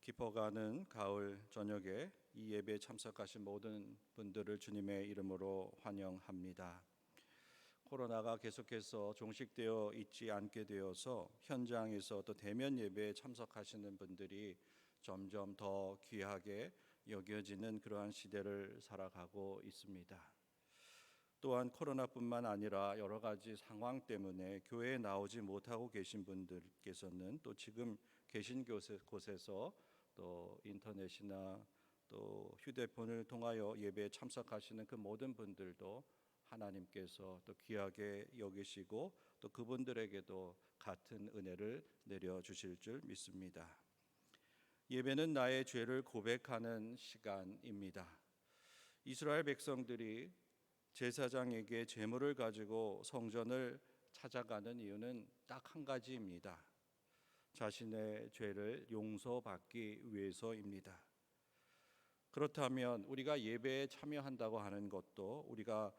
깊어가는 가을 저녁에 이 예배에 참석하신 모든 분들을 주님의 이름으로 환영합니다. 코로나가 계속해서 종식되어 있지 않게 되어서 현장에서 또 대면 예배에 참석하시는 분들이 점점 더 귀하게 여겨지는 그러한 시대를 살아가고 있습니다. 또한 코로나뿐만 아니라 여러 가지 상황 때문에 교회에 나오지 못하고 계신 분들께서는 또 지금 계신 곳에서 또 인터넷이나 또 휴대폰을 통하여 예배에 참석하시는 그 모든 분들도 하나님께서 또 귀하게 여기시고 또 그분들에게도 같은 은혜를 내려 주실 줄 믿습니다. 예배는 나의 죄를 고백하는 시간입니다. 이스라엘 백성들이 제사장에게 제물을 가지고 성전을 찾아가는 이유는 딱 한 가지입니다. 자신의 죄를 용서받기 위해서입니다. 그렇다면 우리가 예배에 참여한다고 하는 것도 우리가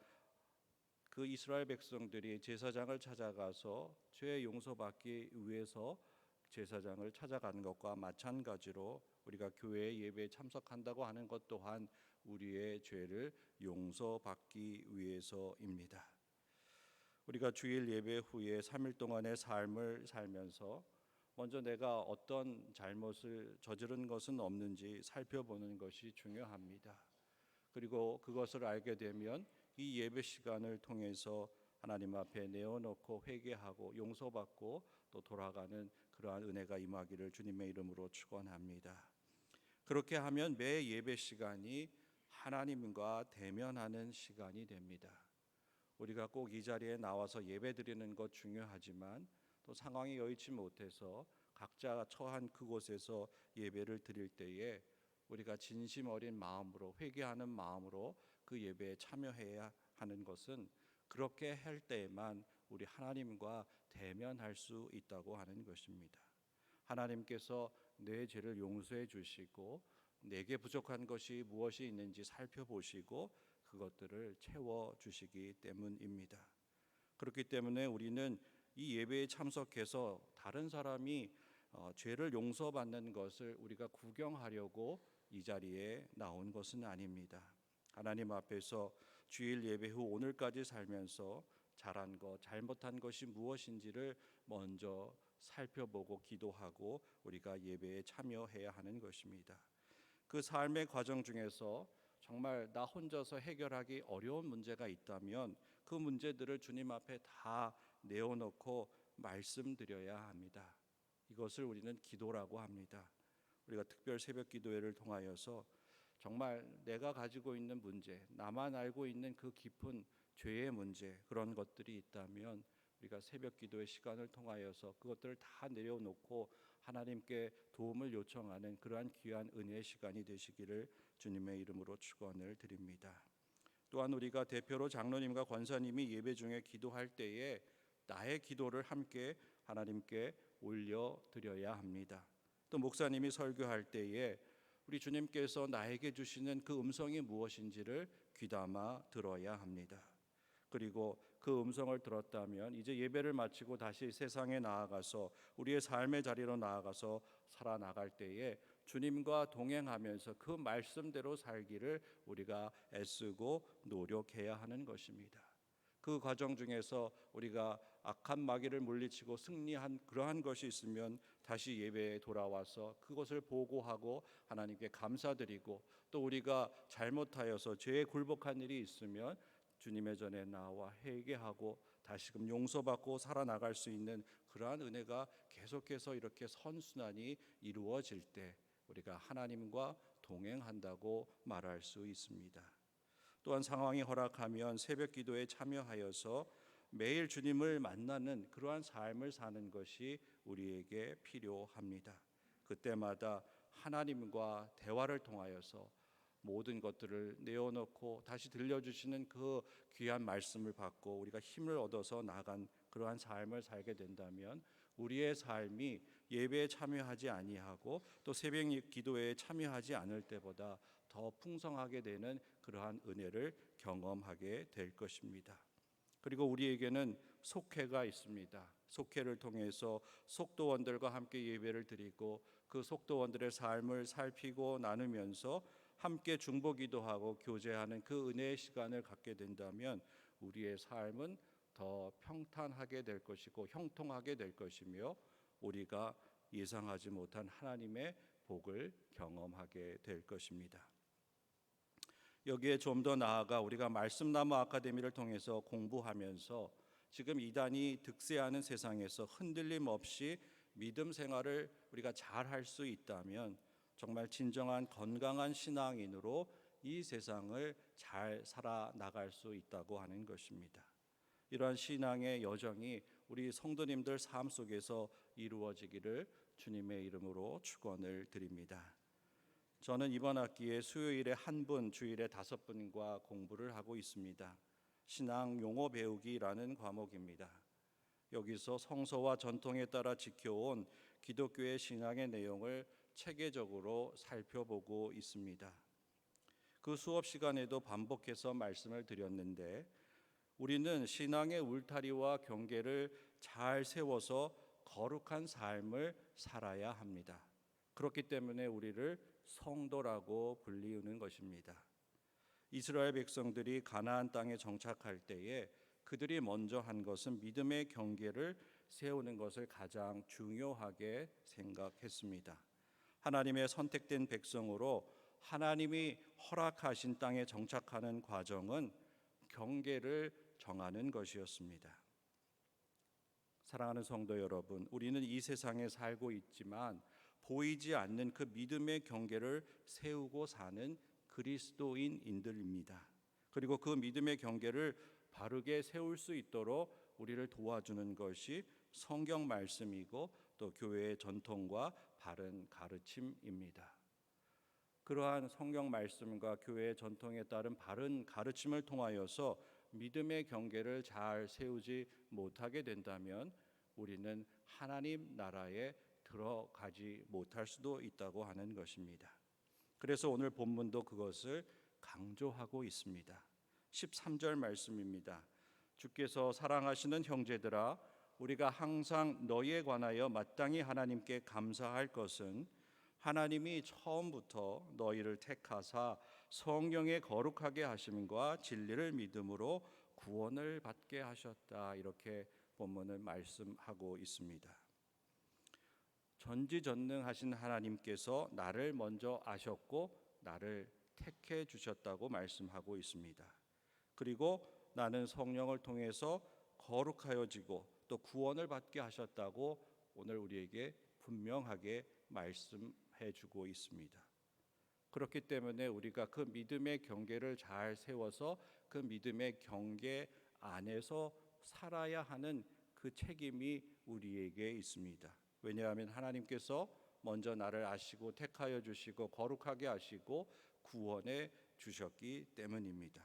그 이스라엘 백성들이 제사장을 찾아가서 죄 용서받기 위해서 제사장을 찾아가는 것과 마찬가지로 우리가 교회 예배에 참석한다고 하는 것 또한 우리의 죄를 용서받기 위해서입니다. 우리가 주일 예배 후에 3일 동안의 삶을 살면서 먼저 내가 어떤 잘못을 저지른 것은 없는지 살펴보는 것이 중요합니다. 그리고 그것을 알게 되면 이 예배 시간을 통해서 하나님 앞에 내어놓고 회개하고 용서받고 또 돌아가는 그러한 은혜가 임하기를 주님의 이름으로 축원합니다. 그렇게 하면 매 예배 시간이 하나님과 대면하는 시간이 됩니다. 우리가 꼭 이 자리에 나와서 예배 드리는 것 중요하지만 또 상황이 여의치 못해서 각자 처한 그곳에서 예배를 드릴 때에 우리가 진심 어린 마음으로 회개하는 마음으로 그 예배에 참여해야 하는 것은 그렇게 할 때에만 우리 하나님과 대면할 수 있다고 하는 것입니다. 하나님께서 내 죄를 용서해 주시고 내게 부족한 것이 무엇이 있는지 살펴보시고 그것들을 채워 주시기 때문입니다. 그렇기 때문에 우리는 이 예배에 참석해서 다른 사람이 죄를 용서받는 것을 우리가 구경하려고 이 자리에 나온 것은 아닙니다. 하나님 앞에서 주일 예배 후 오늘까지 살면서 잘한 것, 잘못한 것이 무엇인지를 먼저 살펴보고 기도하고 우리가 예배에 참여해야 하는 것입니다. 그 삶의 과정 중에서 정말 나 혼자서 해결하기 어려운 문제가 있다면 그 문제들을 주님 앞에 다 내어놓고 말씀드려야 합니다. 이것을 우리는 기도라고 합니다. 우리가 특별 새벽 기도회를 통하여서 정말 내가 가지고 있는 문제, 나만 알고 있는 그 깊은 죄의 문제, 그런 것들이 있다면 우리가 새벽 기도의 시간을 통하여서 그것들을 다 내려놓고 하나님께 도움을 요청하는 그러한 귀한 은혜의 시간이 되시기를 주님의 이름으로 축원을 드립니다. 또한 우리가 대표로 장로님과 권사님이 예배 중에 기도할 때에 나의 기도를 함께 하나님께 올려드려야 합니다. 또 목사님이 설교할 때에 우리 주님께서 나에게 주시는 그 음성이 무엇인지를 귀담아 들어야 합니다. 그리고 그 음성을 들었다면 이제 예배를 마치고 다시 세상에 나아가서 우리의 삶의 자리로 나아가서 살아나갈 때에 주님과 동행하면서 그 말씀대로 살기를 우리가 애쓰고 노력해야 하는 것입니다. 그 과정 중에서 우리가 악한 마귀를 물리치고 승리한 그러한 것이 있으면 다시 예배에 돌아와서 그것을 보고하고 하나님께 감사드리고 또 우리가 잘못하여서 죄에 굴복한 일이 있으면 주님의 전에 나와 회개하고 다시금 용서받고 살아나갈 수 있는 그러한 은혜가 계속해서 이렇게 선순환이 이루어질 때 우리가 하나님과 동행한다고 말할 수 있습니다. 또한 상황이 허락하면 새벽 기도에 참여하여서 매일 주님을 만나는 그러한 삶을 사는 것이 우리에게 필요합니다. 그때마다 하나님과 대화를 통하여서 모든 것들을 내어놓고 다시 들려주시는 그 귀한 말씀을 받고 우리가 힘을 얻어서 나간 그러한 삶을 살게 된다면 우리의 삶이 예배에 참여하지 아니하고 또 새벽 기도에 참여하지 않을 때보다 더 풍성하게 되는 그러한 은혜를 경험하게 될 것입니다. 그리고 우리에게는 속회가 있습니다. 속회를 통해서 속도원들과 함께 예배를 드리고 그 속도원들의 삶을 살피고 나누면서 함께 중보기도 하고 교제하는 그 은혜의 시간을 갖게 된다면 우리의 삶은 더 평탄하게 될 것이고 형통하게 될 것이며 우리가 예상하지 못한 하나님의 복을 경험하게 될 것입니다. 여기에 좀 더 나아가 우리가 말씀나무 아카데미를 통해서 공부하면서 지금 이단이 득세하는 세상에서 흔들림 없이 믿음 생활을 우리가 잘 할 수 있다면 정말 진정한 건강한 신앙인으로 이 세상을 잘 살아나갈 수 있다고 하는 것입니다. 이러한 신앙의 여정이 우리 성도님들 삶 속에서 이루어지기를 주님의 이름으로 축원을 드립니다. 저는 이번 학기에 수요일에 한 분, 주일에 5분과 공부를 하고 있습니다. 신앙 용어 배우기라는 과목입니다. 여기서 성서와 전통에 따라 지켜온 기독교의 신앙의 내용을 체계적으로 살펴보고 있습니다. 그 수업 시간에도 반복해서 말씀을 드렸는데 우리는 신앙의 울타리와 경계를 잘 세워서 거룩한 삶을 살아야 합니다. 그렇기 때문에 우리를 성도라고 불리우는 것입니다. 이스라엘 백성들이 가나안 땅에 정착할 때에 그들이 먼저 한 것은 믿음의 경계를 세우는 것을 가장 중요하게 생각했습니다. 하나님의 선택된 백성으로 하나님이 허락하신 땅에 정착하는 과정은 경계를 정하는 것이었습니다. 사랑하는 성도 여러분, 우리는 이 세상에 살고 있지만 보이지 않는 그 믿음의 경계를 세우고 사는 그리스도인들입니다. 그리고 그 믿음의 경계를 바르게 세울 수 있도록 우리를 도와주는 것이 성경 말씀이고 또 교회의 전통과 바른 가르침입니다. 그러한 성경 말씀과 교회의 전통에 따른 바른 가르침을 통하여서 믿음의 경계를 잘 세우지 못하게 된다면 우리는 하나님 나라에 들어가지 못할 수도 있다고 하는 것입니다. 그래서 오늘 본문도 그것을 강조하고 있습니다. 13절 말씀입니다. 주께서 사랑하시는 형제들아, 우리가 항상 너희에 관하여 마땅히 하나님께 감사할 것은 하나님이 처음부터 너희를 택하사 성령에 거룩하게 하심과 진리를 믿음으로 구원을 받게 하셨다. 이렇게 본문을 말씀하고 있습니다. 전지전능하신 하나님께서 나를 먼저 아셨고 나를 택해 주셨다고 말씀하고 있습니다. 그리고 나는 성령을 통해서 거룩하여지고 또 구원을 받게 하셨다고 오늘 우리에게 분명하게 말씀해 주고 있습니다. 그렇기 때문에 우리가 그 믿음의 경계를 잘 세워서 그 믿음의 경계 안에서 살아야 하는 그 책임이 우리에게 있습니다. 왜냐하면 하나님께서 먼저 나를 아시고 택하여 주시고 거룩하게 하시고 구원해 주셨기 때문입니다.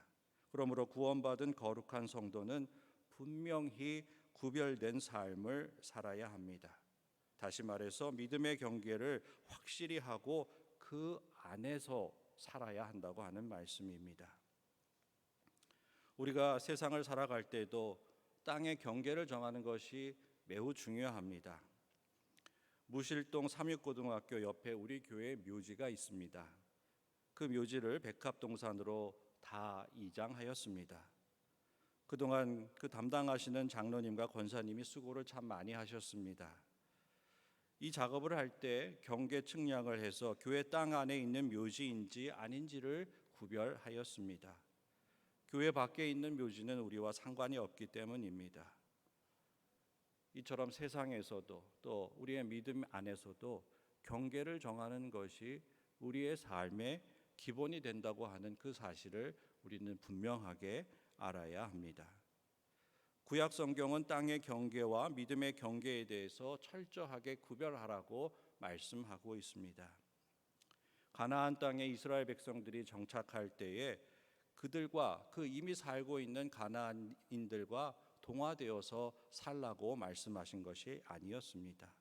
그러므로 구원받은 거룩한 성도는 분명히 구별된 삶을 살아야 합니다. 다시 말해서 믿음의 경계를 확실히 하고 그 안에서 살아야 한다고 하는 말씀입니다. 우리가 세상을 살아갈 때도 땅의 경계를 정하는 것이 매우 중요합니다. 무실동 삼육고등학교 옆에 우리 교회 묘지가 있습니다. 그 묘지를 백합동산으로 다 이장하였습니다. 그동안 그 담당하시는 장로님과 권사님이 수고를 참 많이 하셨습니다. 이 작업을 할 때 경계 측량을 해서 교회 땅 안에 있는 묘지인지 아닌지를 구별하였습니다. 교회 밖에 있는 묘지는 우리와 상관이 없기 때문입니다. 이처럼 세상에서도 또 우리의 믿음 안에서도 경계를 정하는 것이 우리의 삶의 기본이 된다고 하는 그 사실을 우리는 분명하게 알아야 합니다. 구약 성경은 땅의 경계와 믿음의 경계에 대해서 철저하게 구별하라고 말씀하고 있습니다. 가나안 땅에 이스라엘 백성들이 정착할 때에 그들과 그 이미 살고 있는 가나안인들과 동화되어서 살라고 말씀하신 것이 아니었습니다.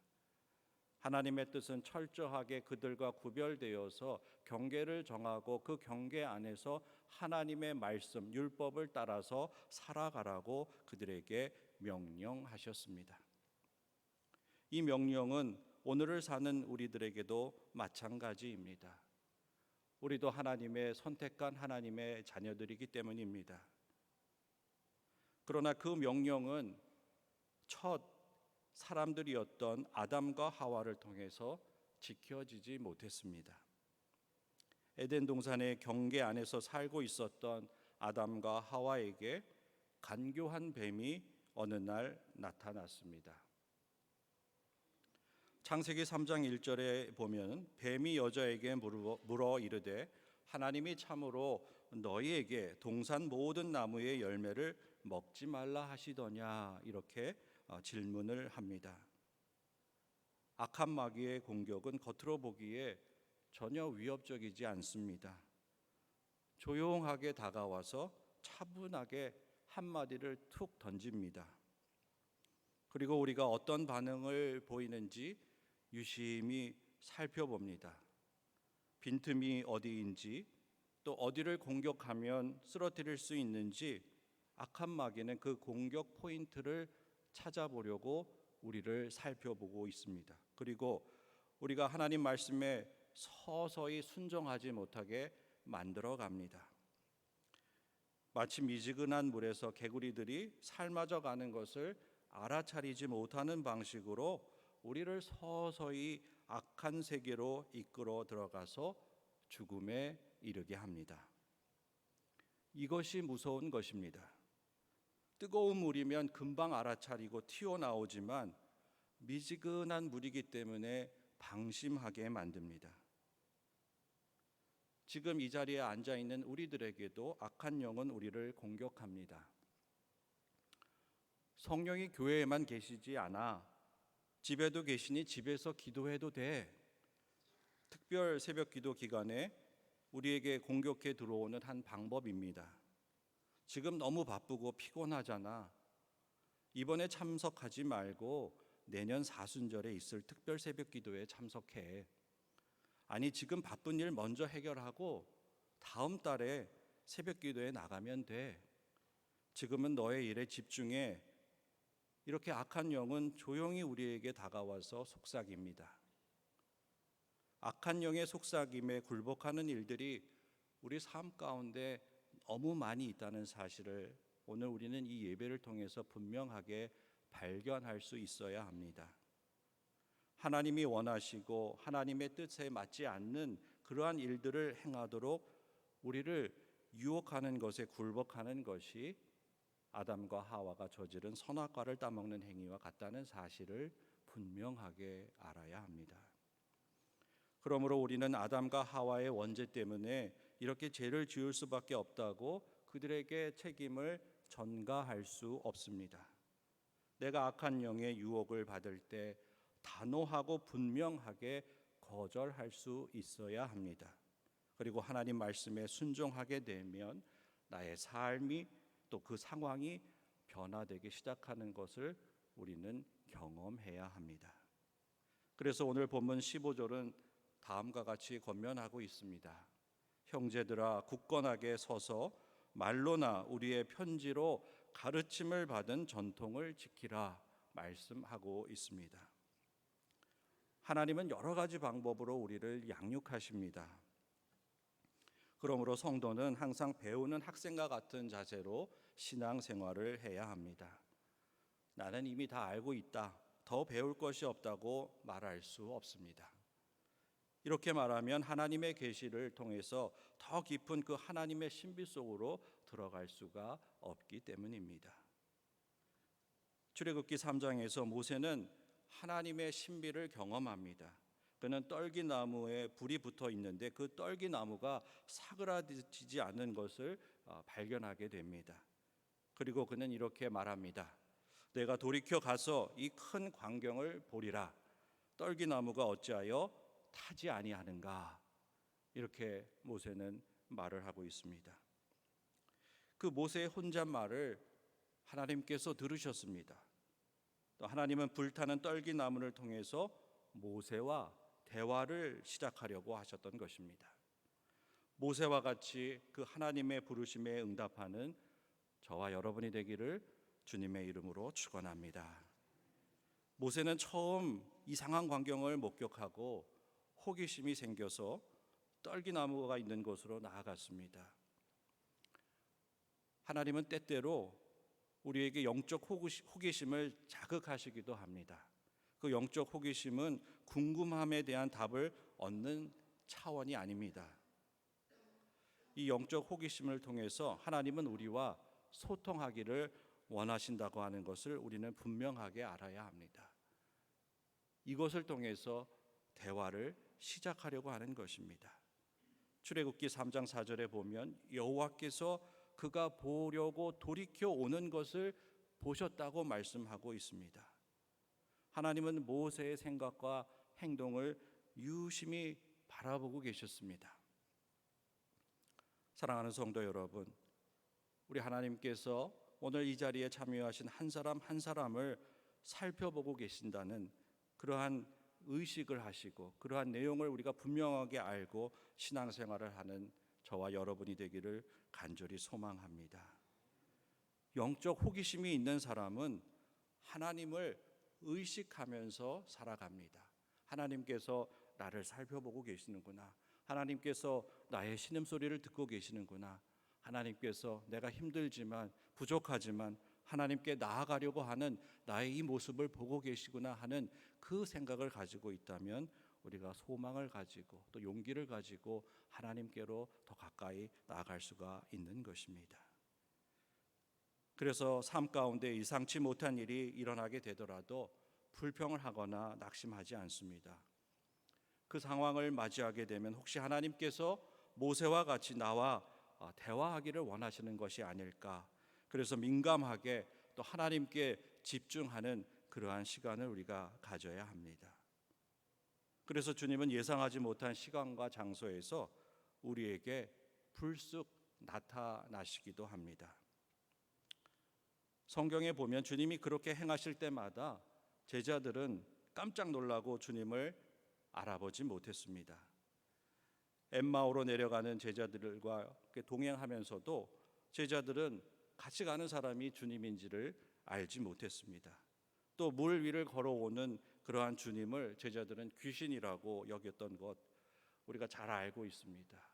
하나님의 뜻은 철저하게 그들과 구별되어서 경계를 정하고 그 경계 안에서 하나님의 말씀, 율법을 따라서 살아가라고 그들에게 명령하셨습니다. 이 명령은 오늘을 사는 우리들에게도 마찬가지입니다. 우리도 하나님의 선택한 하나님의 자녀들이기 때문입니다. 그러나 그 명령은 첫 사람들이었던 아담과 하와를 통해서 지켜지지 못했습니다. 에덴 동산의 경계 안에서 살고 있었던 아담과 하와에게 간교한 뱀이 어느 날 나타났습니다. 창세기 3장 1절에 보면 뱀이 여자에게 물어 이르되 하나님이 참으로 너희에게 동산 모든 나무의 열매를 먹지 말라 하시더냐, 이렇게 질문을 합니다. 악한 마귀의 공격은 겉으로 보기에 전혀 위협적이지 않습니다. 조용하게 다가와서 차분하게 한마디를 툭 던집니다. 그리고 우리가 어떤 반응을 보이는지 유심히 살펴봅니다. 빈틈이 어디인지, 또 어디를 공격하면 쓰러뜨릴 수 있는지 악한 마귀는 그 공격 포인트를 찾아보려고 우리를 살펴보고 있습니다. 그리고 우리가 하나님 말씀에 서서히 순종하지 못하게 만들어 갑니다. 마치 미지근한 물에서 개구리들이 삶아져 가는 것을 알아차리지 못하는 방식으로 우리를 서서히 악한 세계로 이끌어 들어가서 죽음에 이르게 합니다. 이것이 무서운 것입니다. 뜨거운 물이면 금방 알아차리고 튀어나오지만 미지근한 물이기 때문에 방심하게 만듭니다. 지금 이 자리에 앉아 있는 우리들에게도 악한 영은 우리를 공격합니다. 성령이 교회에만 계시지 않아 집에도 계시니 집에서 기도해도 돼. 특별 새벽 기도 기간에 우리에게 공격해 들어오는 한 방법입니다. 지금 너무 바쁘고 피곤하잖아. 이번에 참석하지 말고 내년 사순절에 있을 특별 새벽 기도에 참석해. 아니, 지금 바쁜 일 먼저 해결하고 다음 달에 새벽 기도에 나가면 돼. 지금은 너의 일에 집중해. 이렇게 악한 영은 조용히 우리에게 다가와서 속삭입니다. 악한 영의 속삭임에 굴복하는 일들이 우리 삶 가운데 너무 많이 있다는 사실을 오늘 우리는 이 예배를 통해서 분명하게 발견할 수 있어야 합니다. 하나님이 원하시고 하나님의 뜻에 맞지 않는 그러한 일들을 행하도록 우리를 유혹하는 것에 굴복하는 것이 아담과 하와가 저지른 선악과를 따먹는 행위와 같다는 사실을 분명하게 알아야 합니다. 그러므로 우리는 아담과 하와의 원죄 때문에 이렇게 죄를 지을 수밖에 없다고 그들에게 책임을 전가할 수 없습니다. 내가 악한 영의 유혹을 받을 때 단호하고 분명하게 거절할 수 있어야 합니다. 그리고 하나님 말씀에 순종하게 되면 나의 삶이 또 그 상황이 변화되기 시작하는 것을 우리는 경험해야 합니다. 그래서 오늘 본문 15절은 다음과 같이 권면하고 있습니다. 형제들아, 굳건하게 서서 말로나 우리의 편지로 가르침을 받은 전통을 지키라 말씀하고 있습니다. 하나님은 여러 가지 방법으로 우리를 양육하십니다. 그러므로 성도는 항상 배우는 학생과 같은 자세로 신앙생활을 해야 합니다. 나는 이미 다 알고 있다, 더 배울 것이 없다고 말할 수 없습니다. 이렇게 말하면 하나님의 계시를 통해서 더 깊은 그 하나님의 신비 속으로 들어갈 수가 없기 때문입니다. 출애굽기 3장에서 모세는 하나님의 신비를 경험합니다. 그는 떨기나무에 불이 붙어 있는데 그 떨기나무가 사그라지지 않는 것을 발견하게 됩니다. 그리고 그는 이렇게 말합니다. 내가 돌이켜 가서 이 큰 광경을 보리라. 떨기나무가 어찌하여 타지 아니하는가. 이렇게 모세는 말을 하고 있습니다. 그 모세의 혼잣말을 하나님께서 들으셨습니다. 또 하나님은 불타는 떨기나무를 통해서 모세와 대화를 시작하려고 하셨던 것입니다. 모세와 같이 그 하나님의 부르심에 응답하는 저와 여러분이 되기를 주님의 이름으로 축원합니다. 모세는 처음 이상한 광경을 목격하고 호기심이 생겨서 떨기나무가 있는 곳으로 나아갔습니다. 하나님은 때때로 우리에게 영적 호기심을 자극하시기도 합니다. 그 영적 호기심은 궁금함에 대한 답을 얻는 차원이 아닙니다. 이 영적 호기심을 통해서 하나님은 우리와 소통하기를 원하신다고 하는 것을 우리는 분명하게 알아야 합니다. 이것을 통해서 대화를 시작하려고 하는 것입니다. 출애굽기 3장 4절에 보면 여호와께서 그가 보려고 돌이켜 오는 것을 보셨다고 말씀하고 있습니다. 하나님은 모세의 생각과 행동을 유심히 바라보고 계셨습니다. 사랑하는 성도 여러분, 우리 하나님께서 오늘 이 자리에 참여하신 한 사람 한 사람을 살펴보고 계신다는 그러한 의식을 하시고 그러한 내용을 우리가 분명하게 알고 신앙생활을 하는 저와 여러분이 되기를 간절히 소망합니다. 영적 호기심이 있는 사람은 하나님을 의식하면서 살아갑니다. 하나님께서 나를 살펴보고 계시는구나. 하나님께서 나의 신음소리를 듣고 계시는구나. 하나님께서 내가 힘들지만 부족하지만 하나님께 나아가려고 하는 나의 이 모습을 보고 계시구나 하는 그 생각을 가지고 있다면 우리가 소망을 가지고 또 용기를 가지고 하나님께로 더 가까이 나아갈 수가 있는 것입니다. 그래서 삶 가운데 예상치 못한 일이 일어나게 되더라도 불평을 하거나 낙심하지 않습니다. 그 상황을 맞이하게 되면 혹시 하나님께서 모세와 같이 나와 대화하기를 원하시는 것이 아닐까. 그래서 민감하게 또 하나님께 집중하는 그러한 시간을 우리가 가져야 합니다. 그래서 주님은 예상하지 못한 시간과 장소에서 우리에게 불쑥 나타나시기도 합니다. 성경에 보면 주님이 그렇게 행하실 때마다 제자들은 깜짝 놀라고 주님을 알아보지 못했습니다. 엠마오로 내려가는 제자들과 동행하면서도 제자들은 같이 가는 사람이 주님인지를 알지 못했습니다. 또 물 위를 걸어오는 그러한 주님을 제자들은 귀신이라고 여겼던 것 우리가 잘 알고 있습니다.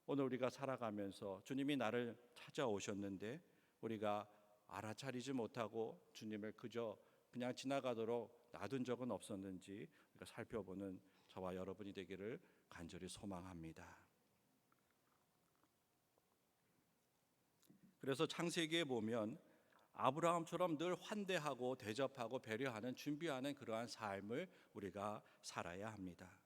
오늘 우리가 살아가면서 주님이 나를 찾아오셨는데 우리가 알아차리지 못하고 주님을 그냥 지나가도록 놔둔 적은 없었는지 우리가 살펴보는 저와 여러분이 되기를 간절히 소망합니다. 그래서 창세기에 보면 아브라함처럼 늘 환대하고 대접하고 배려하는 준비하는 그러한 삶을 우리가 살아야 합니다.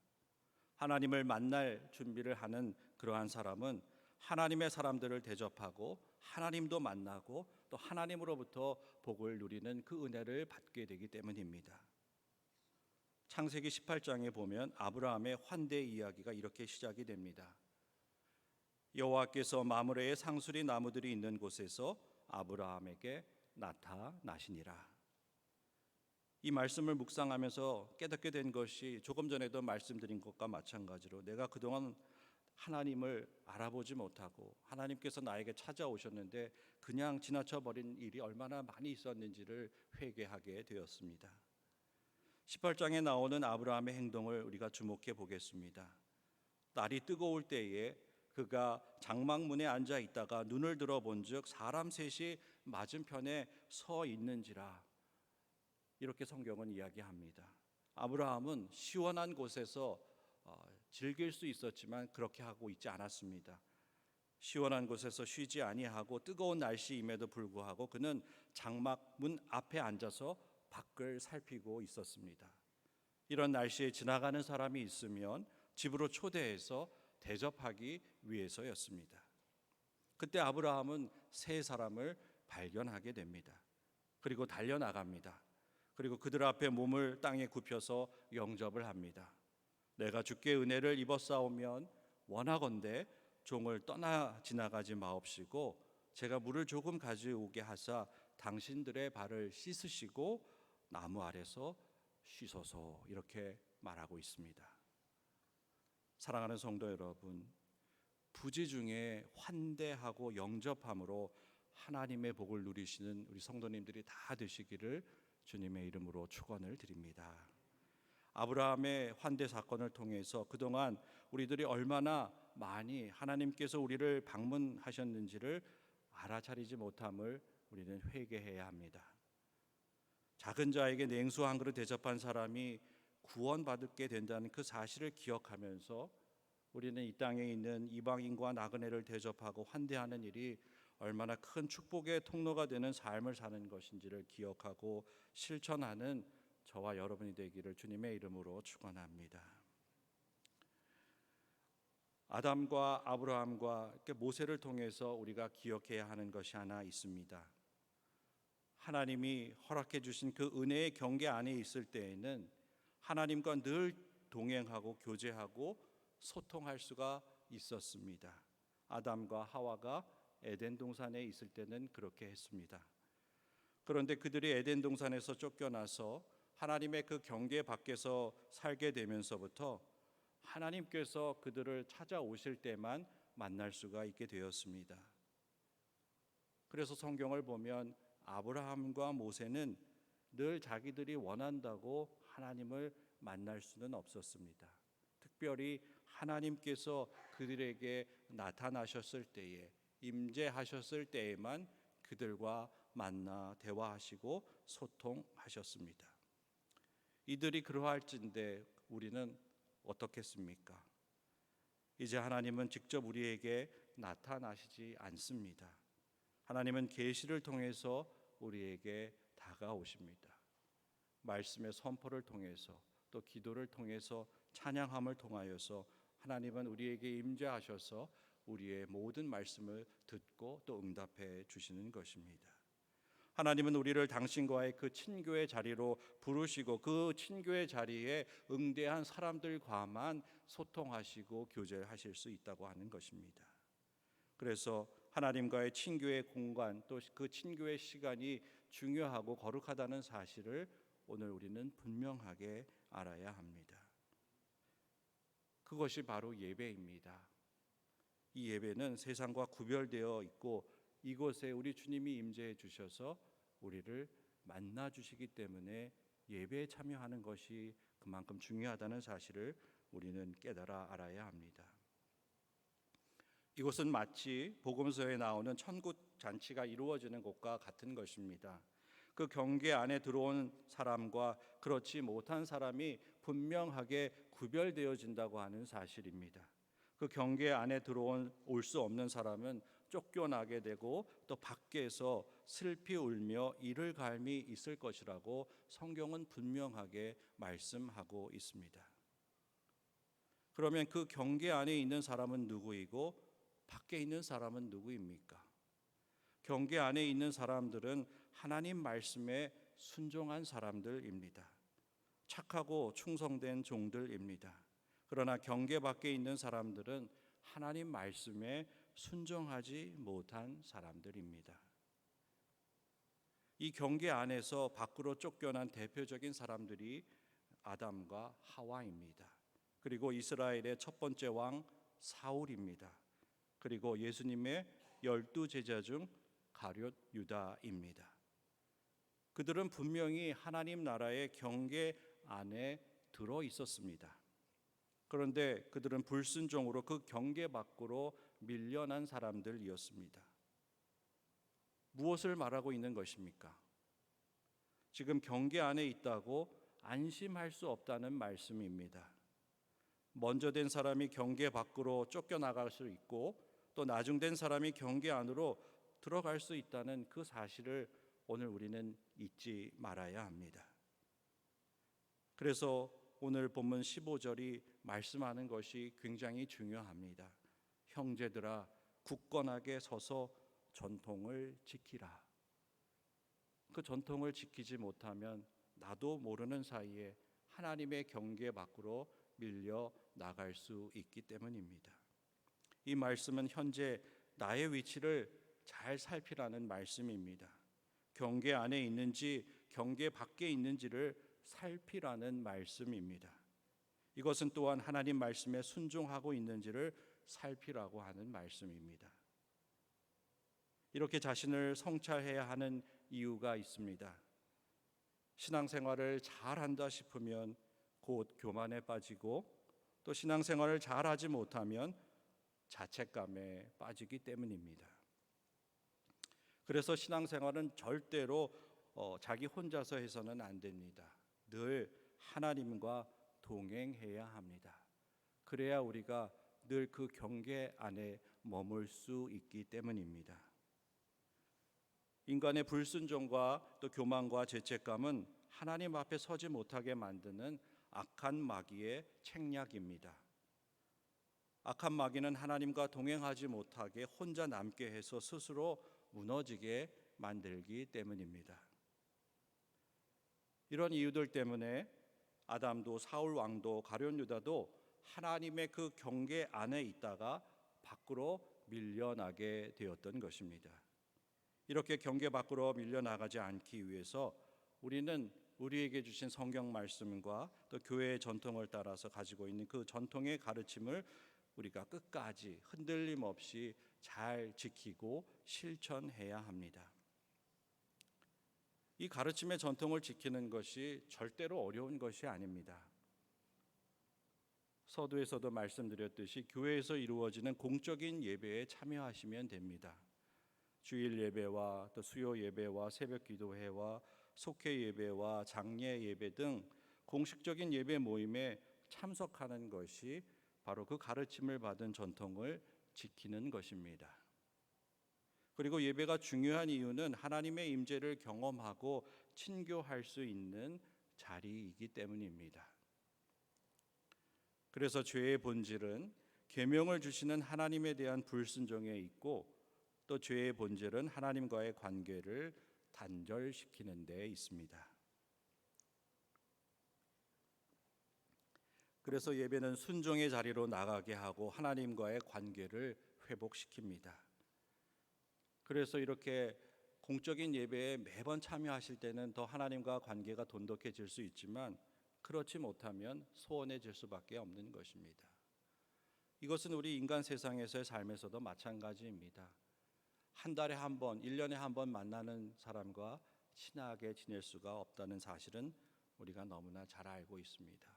하나님을 만날 준비를 하는 그러한 사람은 하나님의 사람들을 대접하고 하나님도 만나고 또 하나님으로부터 복을 누리는 그 은혜를 받게 되기 때문입니다. 창세기 18장에 보면 아브라함의 환대 이야기가 이렇게 시작이 됩니다. 여호와께서 마므레의 상수리 나무들이 있는 곳에서 아브라함에게 나타나시니라. 이 말씀을 묵상하면서 깨닫게 된 것이 조금 전에도 말씀드린 것과 마찬가지로 내가 그동안 하나님을 알아보지 못하고 하나님께서 나에게 찾아오셨는데 그냥 지나쳐버린 일이 얼마나 많이 있었는지를 회개하게 되었습니다. 18장에 나오는 아브라함의 행동을 우리가 주목해 보겠습니다. 날이 뜨거울 때에 그가 장막문에 앉아 있다가 눈을 들어본즉 사람 셋이 맞은편에 서 있는지라. 이렇게 성경은 이야기합니다. 아브라함은 시원한 곳에서 즐길 수 있었지만 그렇게 하고 있지 않았습니다. 시원한 곳에서 쉬지 아니하고 뜨거운 날씨임에도 불구하고 그는 장막문 앞에 앉아서 밖을 살피고 있었습니다. 이런 날씨에 지나가는 사람이 있으면 집으로 초대해서 대접하기 위해서였습니다. 그때 아브라함은 세 사람을 발견하게 됩니다. 그리고 달려나갑니다. 그리고 그들 앞에 몸을 땅에 굽혀서 영접을 합니다. 내가 주께 은혜를 입었사오면 원하건대 종을 떠나 지나가지 마옵시고 제가 물을 조금 가져오게 하사 당신들의 발을 씻으시고 나무 아래서 쉬소서. 이렇게 말하고 있습니다. 사랑하는 성도 여러분, 부지 중에 환대하고 영접함으로 하나님의 복을 누리시는 우리 성도님들이 다 되시기를 주님의 이름으로 축원을 드립니다. 아브라함의 환대 사건을 통해서 그동안 우리들이 얼마나 많이 하나님께서 우리를 방문하셨는지를 알아차리지 못함을 우리는 회개해야 합니다. 작은 자에게 냉수 한 그릇 대접한 사람이 구원받게 된다는 그 사실을 기억하면서 우리는 이 땅에 있는 이방인과 나그네를 대접하고 환대하는 일이 얼마나 큰 축복의 통로가 되는 삶을 사는 것인지를 기억하고 실천하는 저와 여러분이 되기를 주님의 이름으로 축원합니다. 아담과 아브라함과 모세를 통해서 우리가 기억해야 하는 것이 하나 있습니다. 하나님이 허락해 주신 그 은혜의 경계 안에 있을 때에는 하나님과 늘 동행하고 교제하고 소통할 수가 있었습니다. 아담과 하와가 에덴 동산에 있을 때는 그렇게 했습니다. 그런데 그들이 에덴 동산에서 쫓겨나서 하나님의 그 경계 밖에서 살게 되면서부터 하나님께서 그들을 찾아오실 때만 만날 수가 있게 되었습니다. 그래서 성경을 보면 아브라함과 모세는 늘 자기들이 원한다고 하나님을 만날 수는 없었습니다. 특별히 하나님께서 그들에게 나타나셨을 때에, 임재하셨을 때에만 그들과 만나 대화하시고 소통하셨습니다. 이들이 그러할진데 우리는 어떻겠습니까? 이제 하나님은 직접 우리에게 나타나시지 않습니다. 하나님은 계시를 통해서 우리에게 다가오십니다. 말씀의 선포를 통해서 또 기도를 통해서 찬양함을 통하여서 하나님은 우리에게 임재하셔서 우리의 모든 말씀을 듣고 또 응답해 주시는 것입니다. 하나님은 우리를 당신과의 그 친교의 자리로 부르시고 그 친교의 자리에 응대한 사람들과만 소통하시고 교제하실 수 있다고 하는 것입니다. 그래서 하나님과의 친교의 공간 또 그 친교의 시간이 중요하고 거룩하다는 사실을 오늘 우리는 분명하게 알아야 합니다. 그것이 바로 예배입니다. 이 예배는 세상과 구별되어 있고 이곳에 우리 주님이 임재해 주셔서 우리를 만나 주시기 때문에 예배에 참여하는 것이 그만큼 중요하다는 사실을 우리는 깨달아 알아야 합니다. 이곳은 마치 복음서에 나오는 천국 잔치가 이루어지는 곳과 같은 것입니다. 그 경계 안에 들어온 사람과 그렇지 못한 사람이 분명하게 구별되어진다고 하는 사실입니다. 그 경계 안에 올 수 없는 사람은 쫓겨나게 되고 또 밖에서 슬피 울며 이를 갈미 있을 것이라고 성경은 분명하게 말씀하고 있습니다. 그러면 그 경계 안에 있는 사람은 누구이고 밖에 있는 사람은 누구입니까? 경계 안에 있는 사람들은 하나님 말씀에 순종한 사람들입니다. 착하고 충성된 종들입니다. 그러나 경계 밖에 있는 사람들은 하나님 말씀에 순종하지 못한 사람들입니다. 이 경계 안에서 밖으로 쫓겨난 대표적인 사람들이 아담과 하와입니다. 그리고 이스라엘의 첫 번째 왕 사울입니다. 그리고 예수님의 12 제자 중 가룟 유다입니다. 그들은 분명히 하나님 나라의 경계 안에 들어 있었습니다. 그런데 그들은 불순종으로 그 경계 밖으로 밀려난 사람들이었습니다. 무엇을 말하고 있는 것입니까? 지금 경계 안에 있다고 안심할 수 없다는 말씀입니다. 먼저 된 사람이 경계 밖으로 쫓겨나갈 수 있고 또 나중된 사람이 경계 안으로 들어갈 수 있다는 그 사실을 오늘 우리는 잊지 말아야 합니다. 그래서 오늘 본문 15절이 말씀하는 것이 굉장히 중요합니다. 형제들아 굳건하게 서서 전통을 지키라. 그 전통을 지키지 못하면 나도 모르는 사이에 하나님의 경계 밖으로 밀려 나갈 수 있기 때문입니다. 이 말씀은 현재 나의 위치를 잘 살피라는 말씀입니다. 경계 안에 있는지 경계 밖에 있는지를 살피라는 말씀입니다. 이것은 또한 하나님 말씀에 순종하고 있는지를 살피라고 하는 말씀입니다. 이렇게 자신을 성찰해야 하는 이유가 있습니다. 신앙생활을 잘한다 싶으면 곧 교만에 빠지고 또 신앙생활을 잘하지 못하면 자책감에 빠지기 때문입니다. 그래서 신앙생활은 절대로 자기 혼자서 해서는 안 됩니다. 늘 하나님과 동행해야 합니다. 그래야 우리가 늘 그 경계 안에 머물 수 있기 때문입니다. 인간의 불순종과 또 교만과 죄책감은 하나님 앞에 서지 못하게 만드는 악한 마귀의 책략입니다. 악한 마귀는 하나님과 동행하지 못하게 혼자 남게 해서 스스로 무너지게 만들기 때문입니다. 이런 이유들 때문에 아담도 사울 왕도 가룟 유다도 하나님의 그 경계 안에 있다가 밖으로 밀려나게 되었던 것입니다. 이렇게 경계 밖으로 밀려나가지 않기 위해서 우리는 우리에게 주신 성경 말씀과 또 교회의 전통을 따라서 가지고 있는 그 전통의 가르침을 우리가 끝까지 흔들림 없이 잘 지키고 실천해야 합니다. 이 가르침의 전통을 지키는 것이 절대로 어려운 것이 아닙니다. 서두에서도 말씀드렸듯이 교회에서 이루어지는 공적인 예배에 참여하시면 됩니다. 주일 예배와 또 수요 예배와 새벽 기도회와 속회 예배와 장례 예배 등 공식적인 예배 모임에 참석하는 것이 바로 그 가르침을 받은 전통을 지키는 것입니다. 그리고 예배가 중요한 이유는 하나님의 임재를 경험하고 친교할 수 있는 자리이기 때문입니다. 그래서 죄의 본질은 계명을 주시는 하나님에 대한 불순종에 있고 또 죄의 본질은 하나님과의 관계를 단절시키는 데 있습니다. 그래서 예배는 순종의 자리로 나가게 하고 하나님과의 관계를 회복시킵니다. 그래서 이렇게 공적인 예배에 매번 참여하실 때는 더 하나님과 관계가 돈독해질 수 있지만 그렇지 못하면 소원해질 수밖에 없는 것입니다. 이것은 우리 인간 세상에서의 삶에서도 마찬가지입니다. 한 달에 한 번, 1년에 한 번 만나는 사람과 친하게 지낼 수가 없다는 사실은 우리가 너무나 잘 알고 있습니다.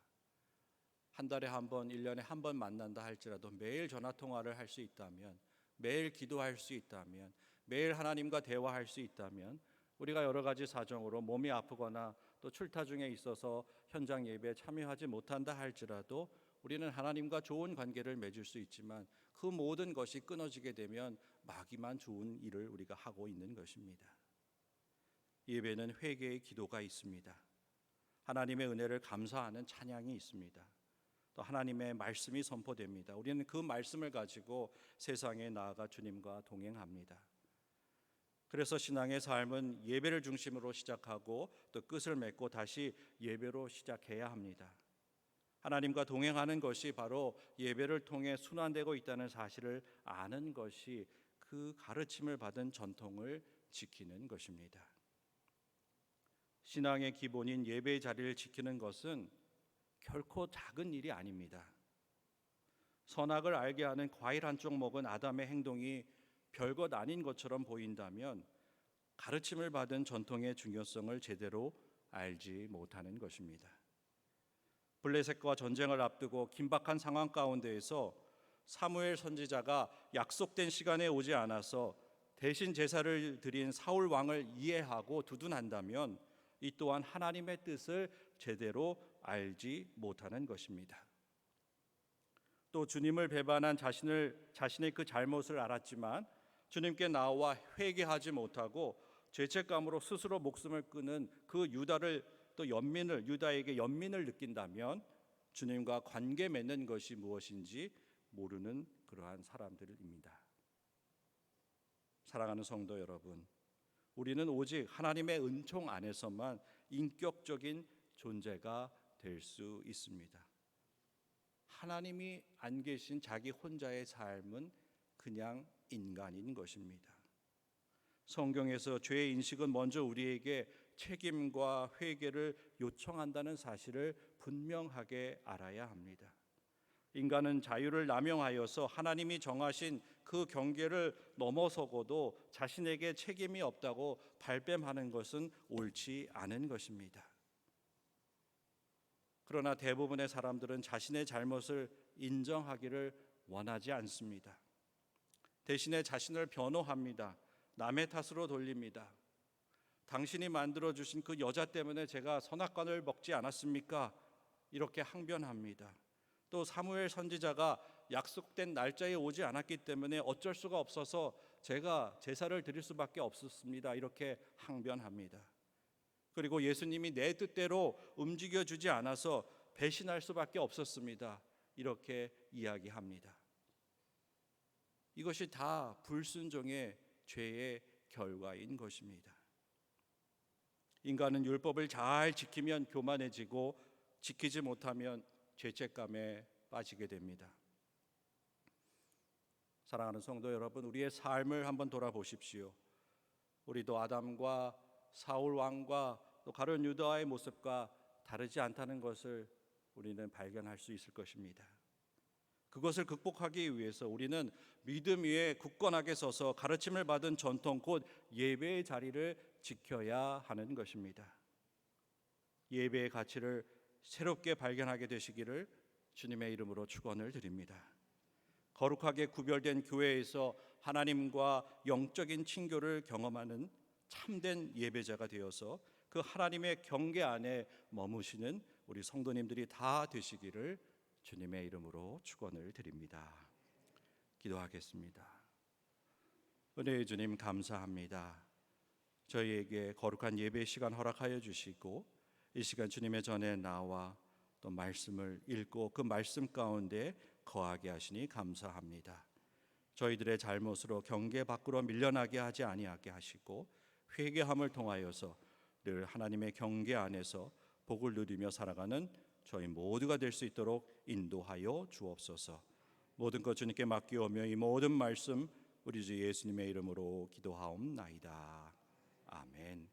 한 달에 한 번, 1년에 한 번 만난다 할지라도 매일 전화 통화를 할 수 있다면, 매일 기도할 수 있다면, 매일 하나님과 대화할 수 있다면 우리가 여러 가지 사정으로 몸이 아프거나 또 출타 중에 있어서 현장 예배에 참여하지 못한다 할지라도 우리는 하나님과 좋은 관계를 맺을 수 있지만 그 모든 것이 끊어지게 되면 마귀만 좋은 일을 우리가 하고 있는 것입니다. 예배는 회개의 기도가 있습니다. 하나님의 은혜를 감사하는 찬양이 있습니다. 또 하나님의 말씀이 선포됩니다. 우리는 그 말씀을 가지고 세상에 나아가 주님과 동행합니다. 그래서 신앙의 삶은 예배를 중심으로 시작하고 또 끝을 맺고 다시 예배로 시작해야 합니다. 하나님과 동행하는 것이 바로 예배를 통해 순환되고 있다는 사실을 아는 것이 그 가르침을 받은 전통을 지키는 것입니다. 신앙의 기본인 예배의 자리를 지키는 것은 결코 작은 일이 아닙니다. 선악을 알게 하는 과일 한 쪽 먹은 아담의 행동이 별것 아닌 것처럼 보인다면 가르침을 받은 전통의 중요성을 제대로 알지 못하는 것입니다. 블레셋과 전쟁을 앞두고 긴박한 상황 가운데에서 사무엘 선지자가 약속된 시간에 오지 않아서 대신 제사를 드린 사울 왕을 이해하고 두둔한다면 이 또한 하나님의 뜻을 제대로 알지 못하는 것입니다. 또 주님을 배반한 자신의 그 잘못을 알았지만 주님께 나와 회개하지 못하고 죄책감으로 스스로 목숨을 끊은 그 유다를 또 유다에게 연민을 느낀다면 주님과 관계 맺는 것이 무엇인지 모르는 그러한 사람들입니다. 사랑하는 성도 여러분, 우리는 오직 하나님의 은총 안에서만 인격적인 존재가 될 수 있습니다. 하나님이 안 계신 자기 혼자의 삶은 그냥 인간인 것입니다. 성경에서 죄의 인식은 먼저 우리에게 책임과 회개를 요청한다는 사실을 분명하게 알아야 합니다. 인간은 자유를 남용하여서 하나님이 정하신 그 경계를 넘어서고도 자신에게 책임이 없다고 발뺌하는 것은 옳지 않은 것입니다. 그러나 대부분의 사람들은 자신의 잘못을 인정하기를 원하지 않습니다. 대신에 자신을 변호합니다. 남의 탓으로 돌립니다. 당신이 만들어주신 그 여자 때문에 제가 선악과를 먹지 않았습니까? 이렇게 항변합니다. 또 사무엘 선지자가 약속된 날짜에 오지 않았기 때문에 어쩔 수가 없어서 제가 제사를 드릴 수밖에 없었습니다. 이렇게 항변합니다. 그리고 예수님이 내 뜻대로 움직여주지 않아서 배신할 수밖에 없었습니다. 이렇게 이야기합니다. 이것이 다 불순종의 죄의 결과인 것입니다. 인간은 율법을 잘 지키면 교만해지고 지키지 못하면 죄책감에 빠지게 됩니다. 사랑하는 성도 여러분, 우리의 삶을 한번 돌아보십시오. 우리도 아담과 사울 왕과 또 가룟 유다의 모습과 다르지 않다는 것을 우리는 발견할 수 있을 것입니다. 그것을 극복하기 위해서 우리는 믿음 위에 굳건하게 서서 가르침을 받은 전통 곧 예배의 자리를 지켜야 하는 것입니다. 예배의 가치를 새롭게 발견하게 되시기를 주님의 이름으로 축원을 드립니다. 거룩하게 구별된 교회에서 하나님과 영적인 친교를 경험하는 참된 예배자가 되어서 그 하나님의 경계 안에 머무시는 우리 성도님들이 다 되시기를 주님의 이름으로 축원을 드립니다. 기도하겠습니다. 은혜의 주님 감사합니다. 저희에게 거룩한 예배 시간 허락하여 주시고 이 시간 주님의 전에 나와 또 말씀을 읽고 그 말씀 가운데 거하게 하시니 감사합니다. 저희들의 잘못으로 경계 밖으로 밀려나게 하지 아니하게 하시고 회개함을 통하여서 늘 하나님의 경계 안에서 복을 누리며 살아가는 저희 모두가 될 수 있도록 인도하여 주옵소서. 모든 것 주님께 맡기오며 이 모든 말씀 우리 주 예수님의 이름으로 기도하옵나이다. 아멘.